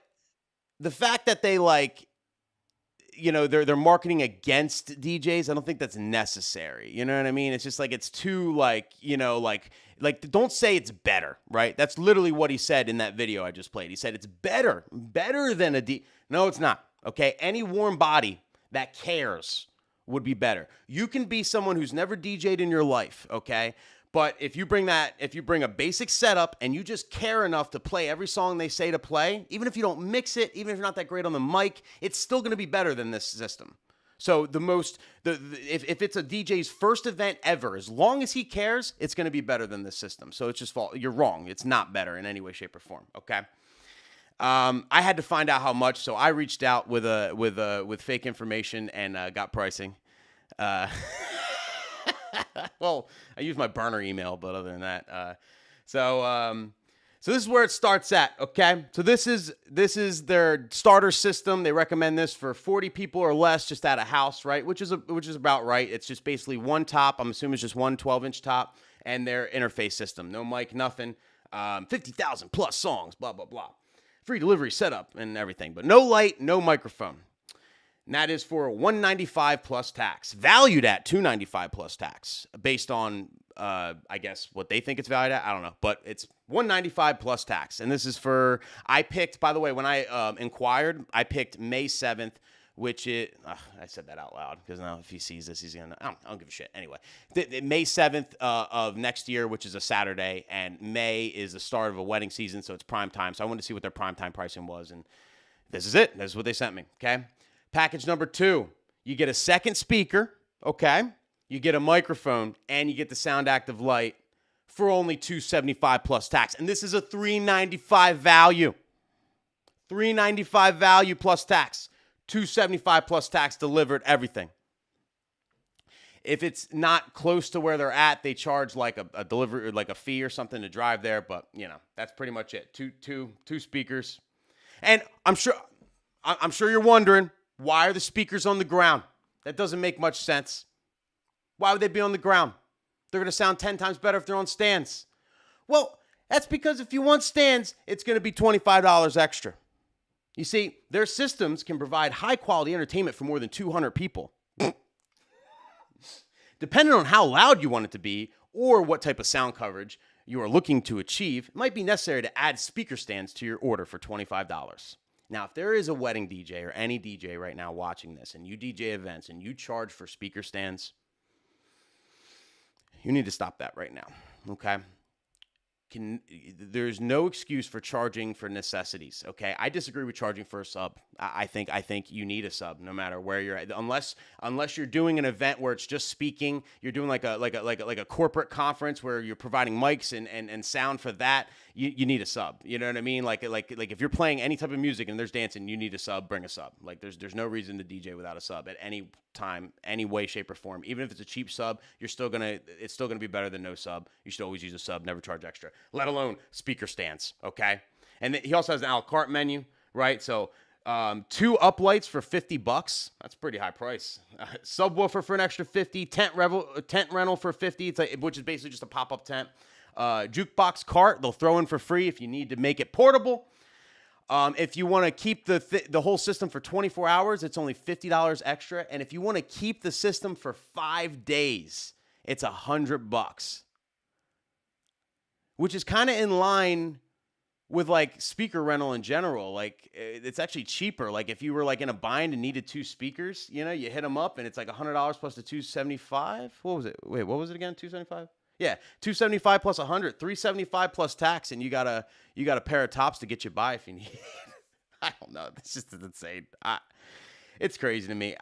the fact that they they're marketing against DJs, I don't think that's necessary. You know what I mean? It's just it's too don't say it's better, right? That's literally what he said in that video I just played. He said it's better than a D. No, it's not. Okay, any warm body that cares would be better. You can be someone who's never DJ'd in your life, okay? But if you bring a basic setup and you just care enough to play every song they say to play, even if you don't mix it, even if you're not that great on the mic, it's still going to be better than this system. So if it's a DJ's first event ever, as long as he cares, it's going to be better than this system. So it's just you're wrong. It's not better in any way, shape, or form. Okay. I had to find out how much, so I reached out with fake information and got pricing. Well, I use my burner email, but other than that, so this is where it starts at. Okay, so this is their starter system. They recommend this for 40 people or less, just at a house, right? Which is about right. It's just basically one top. I'm assuming it's just one 12-inch top, and their interface system. No mic, nothing. 50,000 plus songs. Blah blah blah. Free delivery setup and everything, but no light, no microphone. And that is for $195 plus tax, valued at $295 plus tax, based on, I guess, what they think it's valued at. I don't know, but it's $195 plus tax. And this is for, I picked, by the way, when I inquired, I picked May 7th, which I said that out loud because now if he sees this, he's going to, I don't give a shit. Anyway, May 7th of next year, which is a Saturday, and May is the start of a wedding season, so it's prime time. So I wanted to see what their prime time pricing was, and this is it. This is what they sent me, okay? Package number 2, you get a second speaker, okay? You get a microphone, and you get the Sound Active Light for only $275 plus tax. And this is a $395 value. $395 value plus tax. $275 plus tax delivered, everything. If it's not close to where they're at, they charge like a delivery, like a fee or something to drive there. But, you know, that's pretty much it. Two speakers. And I'm sure you're wondering, why are the speakers on the ground? That doesn't make much sense. Why would they be on the ground? They're going to sound 10 times better if they're on stands. Well, that's because if you want stands, it's going to be $25 extra. You see, their systems can provide high-quality entertainment for more than 200 people. Depending on how loud you want it to be or what type of sound coverage you are looking to achieve, it might be necessary to add speaker stands to your order for $25. Now, if there is a wedding DJ or any DJ right now watching this and you DJ events and you charge for speaker stands, you need to stop that right now, okay? There's no excuse for charging for necessities, okay? I disagree with charging for a sub. I think you need a sub no matter where you're at. Unless you're doing an event where it's just speaking, you're doing like a corporate conference where you're providing mics and sound for that, you need a sub. You know what I mean? Like if you're playing any type of music and there's dancing, you need a sub, bring a sub. Like there's no reason to DJ without a sub at any time, any way, shape, or form. Even if it's a cheap sub, it's still gonna be better than no sub. You should always use a sub, never charge extra, let alone speaker stands, okay? And he also has an a la carte menu, right? So 2 uplights for $50. That's a pretty high price. Subwoofer for an extra $50. Tent rental for $50. Which is basically just a pop-up tent. Jukebox cart they'll throw in for free if you need to make it portable. If you want to keep the whole system for 24 hours, it's only $50 extra. And if you want to keep the system for 5 days, it's $100. Which is kind of in line with like speaker rental in general. Like it's actually cheaper. Like if you were like in a bind and needed 2 speakers, you know, you hit them up and it's like $100 plus the $275. What was it? Wait, what was it again? $275? Yeah, $275 plus $100, $375 plus tax, and you got a pair of tops to get you by if you need. I don't know. This just is insane. It's crazy to me.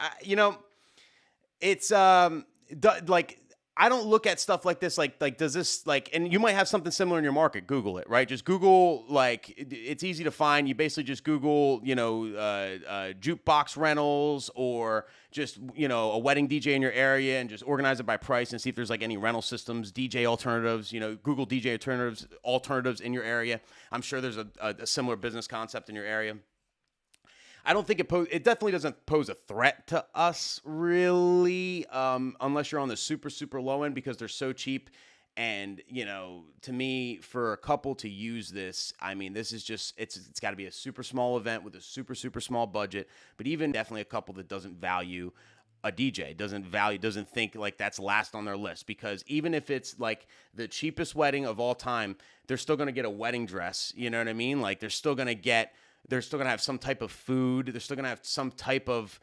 It's like. I don't look at stuff like this, like does this, like, and you might have something similar in your market, Google it, right? Just Google, like, it's easy to find. You basically just Google, jukebox rentals or just, a wedding DJ in your area and just organize it by price and see if there's, like, any rental systems, DJ alternatives, Google DJ alternatives in your area. I'm sure there's a similar business concept in your area. I don't think it definitely doesn't pose a threat to us, really, unless you're on the super, super low end because they're so cheap. And, to me, for a couple to use this, I mean, this is just, it's got to be a super small event with a super, super small budget. But even definitely a couple that doesn't value a DJ, doesn't think like that's last on their list. Because even if it's like the cheapest wedding of all time, they're still going to get a wedding dress. You know what I mean? Like they're still going to have some type of food. They're still going to have some type of,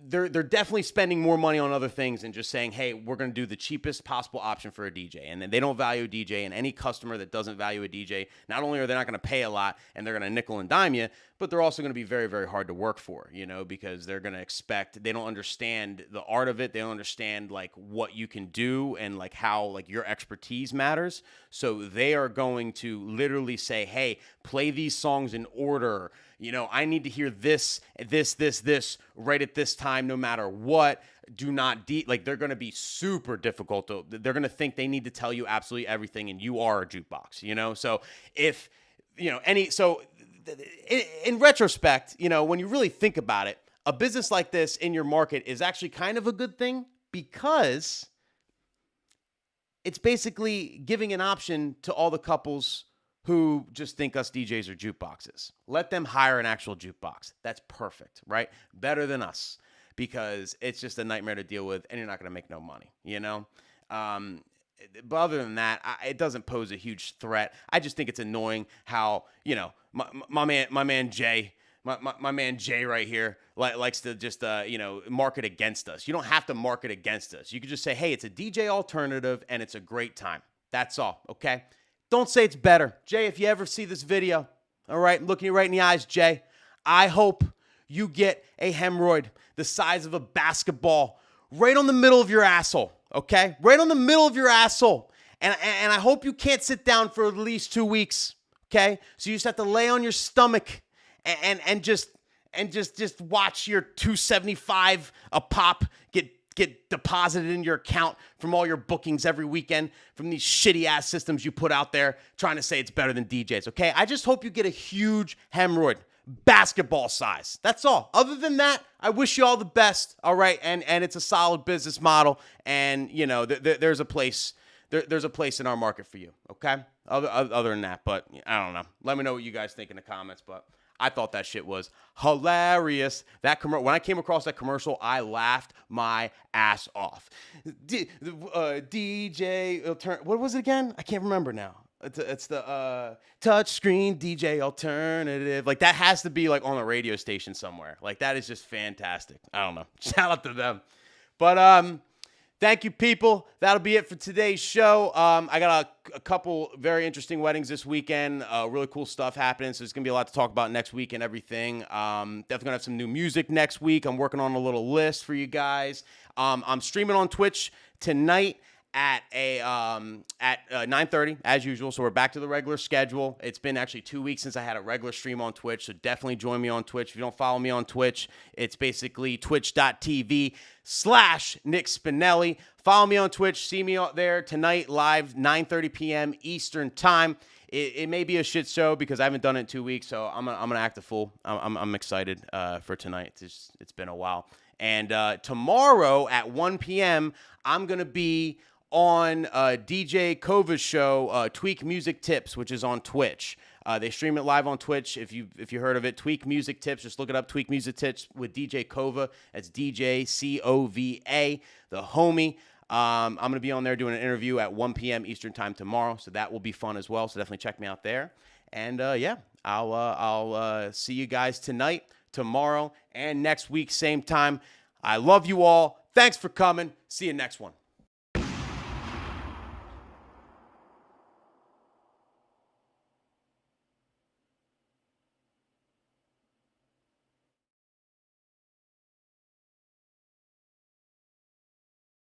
they're definitely spending more money on other things than just saying, hey, we're going to do the cheapest possible option for a DJ. And then they don't value a DJ, and any customer that doesn't value a DJ, not only are they not going to pay a lot and they're going to nickel and dime you, but they're also going to be very, very hard to work for, because they're going to expect, they don't understand the art of it. They don't understand like what you can do and like how like your expertise matters. So they are going to literally say, hey, play these songs in order. I need to hear this right at this time, no matter what. Do not they're going to be super difficult. They're going to think they need to tell you absolutely everything, and you are a jukebox, So if, in retrospect, when you really think about it, a business like this in your market is actually kind of a good thing because it's basically giving an option to all the couples who just think us DJs are jukeboxes. Let them hire an actual jukebox. That's perfect, right? Better than us, because it's just a nightmare to deal with, and you're not going to make no money, you know? But other than that, it doesn't pose a huge threat. I just think it's annoying how, you know, my man Jay right here likes to just, market against us. You don't have to market against us. You could just say, hey, it's a DJ alternative and it's a great time. That's all, okay? Don't say it's better. Jay, if you ever see this video, all right, I'm looking you right in the eyes, Jay, I hope you get a hemorrhoid the size of a basketball right on the middle of your asshole, okay? Right on the middle of your asshole. And I hope you can't sit down for at least 2 weeks, okay? So you just have to lay on your stomach and just watch your $275 a pop get deposited in your account from all your bookings every weekend from these shitty ass systems you put out there trying to say it's better than DJs, okay? I just hope you get a huge hemorrhoid, basketball size. That's all. Other than that, I wish you all the best, all right? And it's a solid business model, and you know there's a place there's a place in our market for you, okay? Other than that, but I don't know. Let me know what you guys think in the comments, but I thought that shit was hilarious. When I came across that commercial, I laughed my ass off. DJ, what was it again? I can't remember now. It's the touchscreen DJ alternative. Like, that has to be like on a radio station somewhere. Like, that is just fantastic. I don't know. Shout out to them. But thank you, people. That'll be it for today's show. I got a couple very interesting weddings this weekend. Really cool stuff happening. So there's going to be a lot to talk about next week and everything. Definitely going to have some new music next week. I'm working on a little list for you guys. I'm streaming on Twitch tonight at 9:30 as usual. So we're back to the regular schedule. It's been actually 2 weeks since I had a regular stream on Twitch. So definitely join me on Twitch. If you don't follow me on Twitch, it's basically twitch.tv/Nick Spinelli. Follow me on Twitch. See me out there tonight live, 9:30 p.m. Eastern time. It may be a shit show because I haven't done it in 2 weeks, so I'm gonna act a fool. I'm excited for tonight. It's been a while. And tomorrow at 1 p.m. I'm gonna be on DJ Kova's show, Tweak Music Tips, which is on Twitch. They stream it live on Twitch. If you heard of it, Tweak Music Tips, just look it up. Tweak Music Tips with DJ Kova. That's DJ Cova, the homie. I'm going to be on there doing an interview at 1 p.m. Eastern time tomorrow, so that will be fun as well. So definitely check me out there. And yeah, I'll see you guys tonight, tomorrow, and next week, same time. I love you all. Thanks for coming. See you next one.